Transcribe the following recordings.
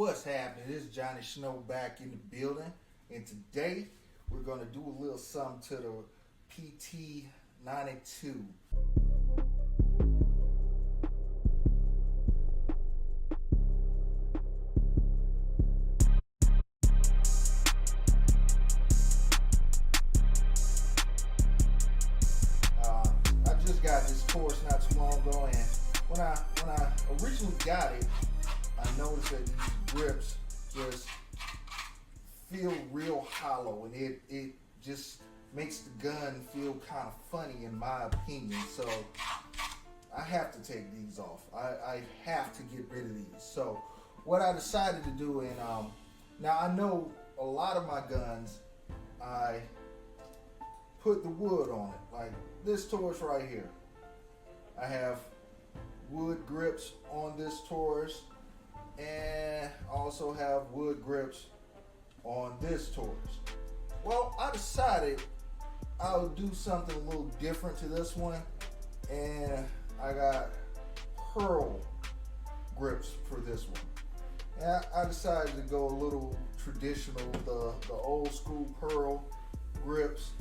What's happening? This is Johnny Snow back in the building, and today we're going to do a little something to the PT92. I just got this Taurus not too long ago, and when I originally got it, I noticed that these grips just feel real hollow, and it just makes the gun feel kind of funny in my opinion. So I have to take these off. I have to get rid of these. So what I decided to do, and now I know a lot of my guns, I put the wood on it, like this Taurus right here. I have wood grips on this Taurus, and also have wood grips on this Taurus. Well, I decided I would do something a little different to this one, and I got pearl grips for this one. And I decided to go a little traditional, the old school pearl grips,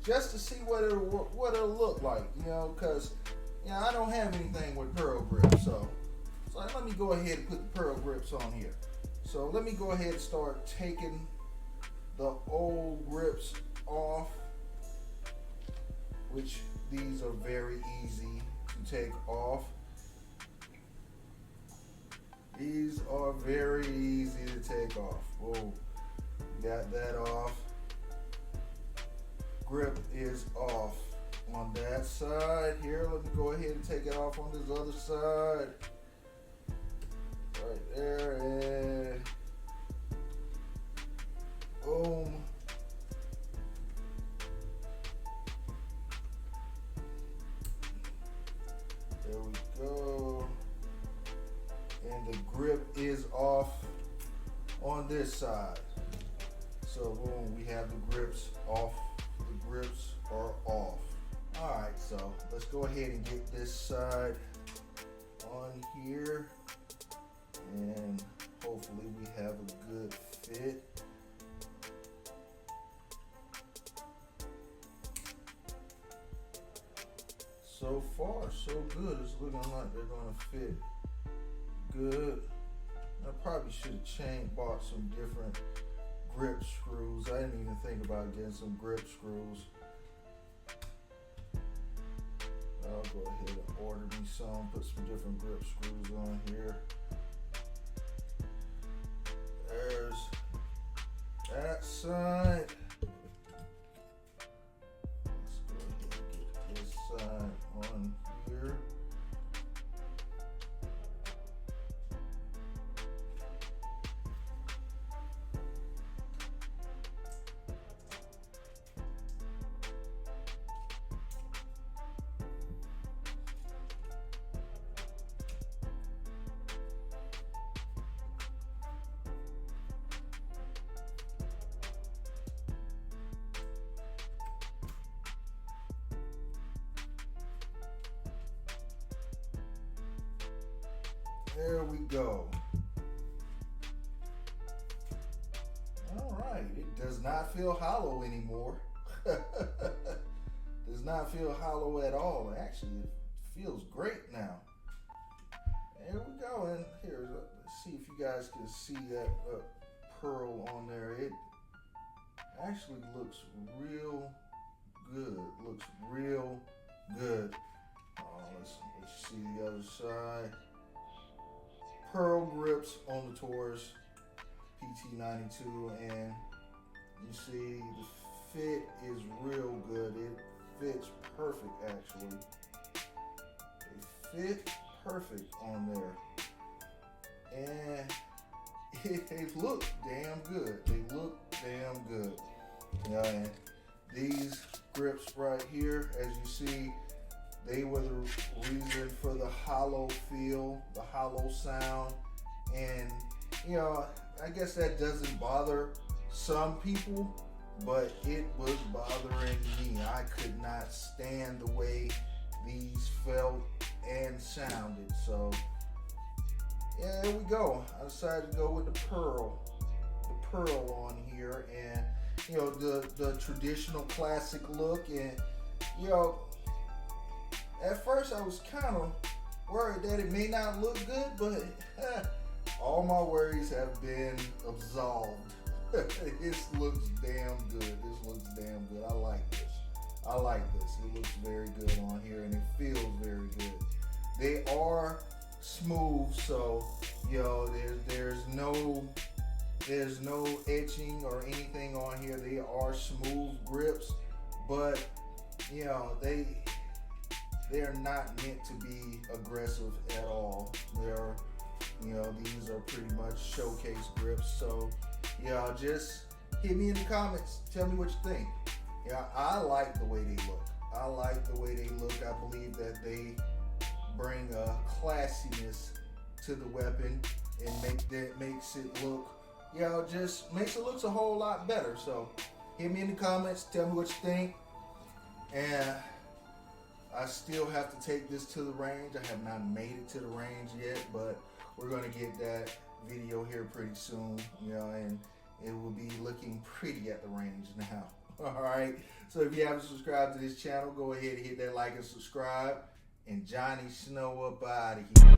just to see what it'll look like, you know, because I don't have anything with pearl grips, so let me go ahead and put the pearl grips on here. So let me go ahead and start taking the old grips off, which these are very easy to take off. These are very easy to take off. Whoa, got that off. Grip is off on that side. Here, let me go ahead and take it off on this other side. Right there, and boom. There we go. And the grip is off on this side. So boom, we have the grips off. The grips are off. Alright, so let's go ahead and get this side on here, and hopefully we have a good fit. So far, so good. It's looking like they're gonna fit good. I probably should have bought some different grip screws. I didn't even think about getting some grip screws. I'll go ahead and order me some, put some different grip screws on here. There's that side. Let's go ahead and get this side on here. There we go. All right, it does not feel hollow anymore. Does not feel hollow at all. Actually, it feels great now. There we go. And here, let's see if you guys can see that pearl on there. It actually looks real good. Looks real good. Let's see the other side. Pearl grips on the Taurus PT92, and you see the fit is real good. It fits perfect, actually. They fit perfect on there, and they look damn good. They look damn good. Yeah, and these grips right here, as you see, they were the reason for the hollow feel, the hollow sound. And, I guess that doesn't bother some people, but it was bothering me. I could not stand the way these felt and sounded. So yeah, there we go. I decided to go with the pearl on here, and you know, the traditional classic look. And you know, at first I was kind of worried that it may not look good, but all my worries have been absolved. This looks damn good. This looks damn good. I like this. I like this. It looks very good on here, and it feels very good. They are smooth, so you know, there's no etching or anything on here. They are smooth grips, but you know, they're not meant to be aggressive at all. They're, you know, these are pretty much showcase grips. So yeah, just hit me in the comments. Tell me what you think. Yeah, I like the way they look. I like the way they look. I believe that they bring a classiness to the weapon and makes it look, you know, just makes it look a whole lot better. So hit me in the comments. Tell me what you think. And I still have to take this to the range. I have not made it to the range yet, but we're gonna get that video here pretty soon, you know, and it will be looking pretty at the range now. All right. So if you haven't subscribed to this channel, go ahead and hit that like and subscribe. And Johnny Snow up out of here.